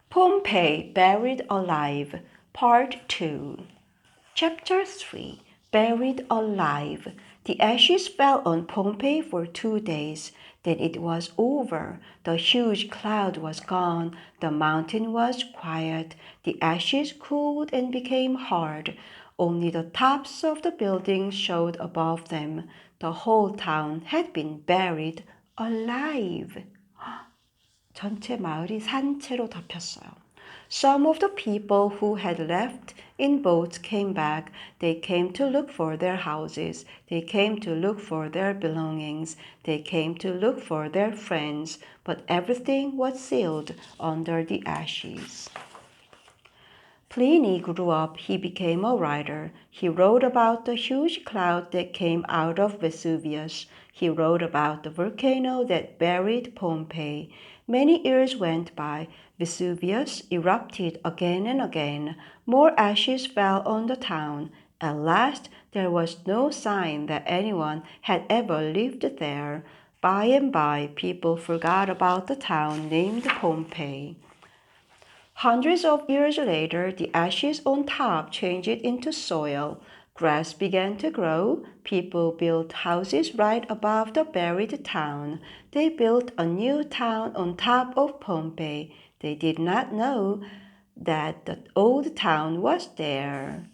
Pompeii Buried Alive, Part 2. Chapter 3. Buried Alive. The ashes fell on Pompeii for 2 days. Then it was over. The huge cloud was gone. The mountain was quiet. The ashes cooled and became hard. Only the tops of the buildings showed above them. The whole town had been buried alive. 전체 마을이 산채로 덮였어요. Some of the people who had left in boats came back. They came to look for their houses. They came to look for their belongings. They came to look for their friends. But everything was sealed under the ashes. Pliny grew up. He became a writer. He wrote about the huge cloud that came out of Vesuvius. He wrote about the volcano that buried Pompeii. Many years went by. Vesuvius erupted again and again. More ashes fell on the town. At last, there was no sign that anyone had ever lived there. By and by, people forgot about the town named Pompeii. Hundreds of years later, the ashes on top changed into soil. Grass began to grow. People built houses right above the buried town. They built a new town on top of Pompeii. They did not know that the old town was there.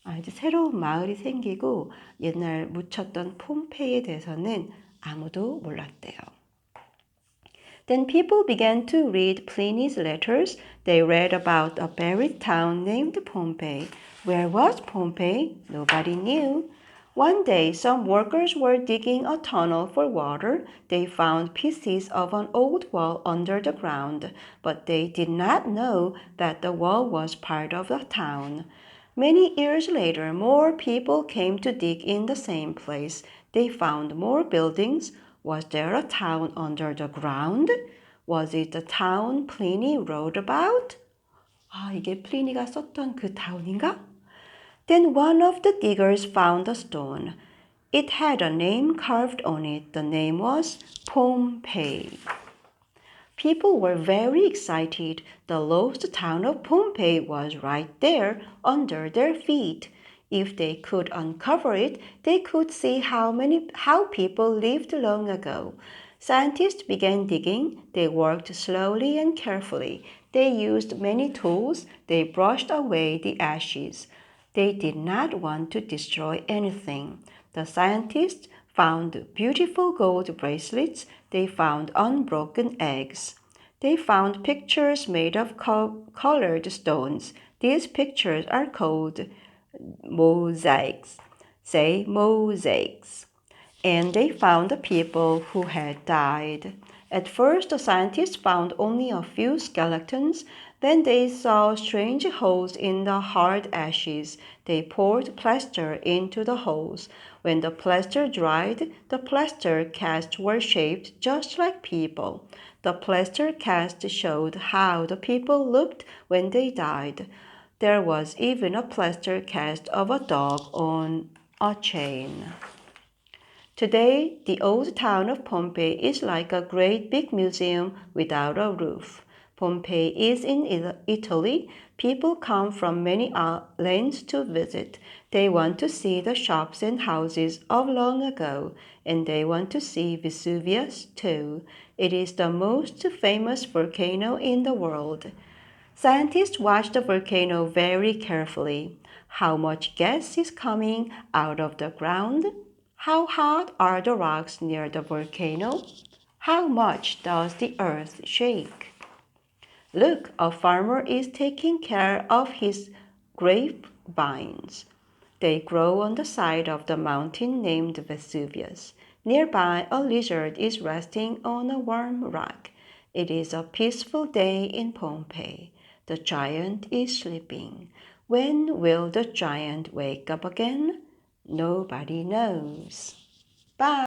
이제 새로운 마을이 생기고 옛날 묻혔던 폼페이에 대해서는 아무도 몰랐대요. Then people began to read Pliny's letters. They read about a buried town named Pompeii. Where was Pompeii? Nobody knew. One day, some workers were digging a tunnel for water. They found pieces of an old wall under the ground, but they did not know that the wall was part of the town. Many years later, more people came to dig in the same place. They found more buildings. Was there a town under the ground? Was it the town Pliny wrote about? 이게 플리니가 썼던 그 타운인가? Then one of the diggers found a stone. It had a name carved on it. The name was Pompeii. People were very excited. The lost town of Pompeii was right there under their feet. If they could uncover it, they could see how people lived long ago. Scientists began digging. They worked slowly and carefully. They used many tools. They brushed away the ashes. They did not want to destroy anything. The scientists found beautiful gold bracelets. They found unbroken eggs. They found pictures made of colored stones. These pictures are called mosaics. Say mosaics. And they found the people who had died. At first, the scientists found only a few skeletons. Then they saw strange holes in the hard ashes. They poured plaster into the holes. When the plaster dried, the plaster casts were shaped just like people. The plaster cast showed how the people looked when they died. There was even a plaster cast of a dog on a chain. Today, the old town of Pompeii is like a great big museum without a roof. Pompeii is in Italy. People come from many lands to visit. They want to see the shops and houses of long ago, and they want to see Vesuvius too. It is the most famous volcano in the world. Scientists watch the volcano very carefully. How much gas is coming out of the ground? How hot are the rocks near the volcano? How much does the earth shake? Look, a farmer is taking care of his grapevines. They grow on the side of the mountain named Vesuvius. Nearby, a lizard is resting on a warm rock. It is a peaceful day in Pompeii. The giant is sleeping. When will the giant wake up again? Nobody knows. Bye.